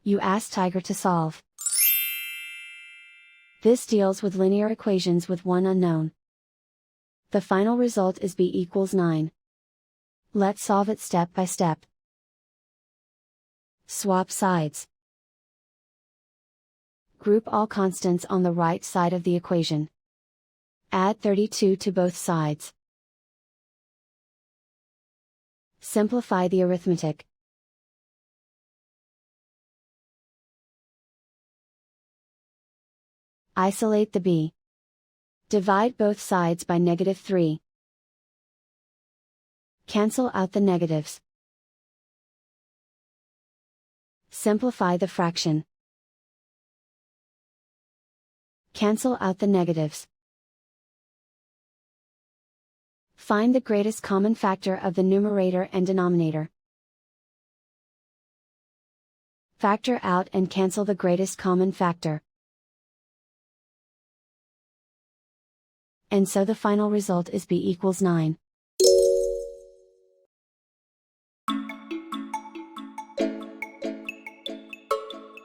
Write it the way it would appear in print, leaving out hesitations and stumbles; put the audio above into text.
You ask Tiger to solve. This deals with linear equations with one unknown. The final result is b equals 9. Let's solve it step by step. Swap sides. Group all constants on the right side of the equation. Add 32 to both sides. Simplify the arithmetic. Isolate the b. Divide both sides by -3. Cancel out the negatives. Simplify the fraction. Cancel out the negatives. Find the greatest common factor of the numerator and denominator. Factor out and cancel the greatest common factor. And so the final result is b equals 9.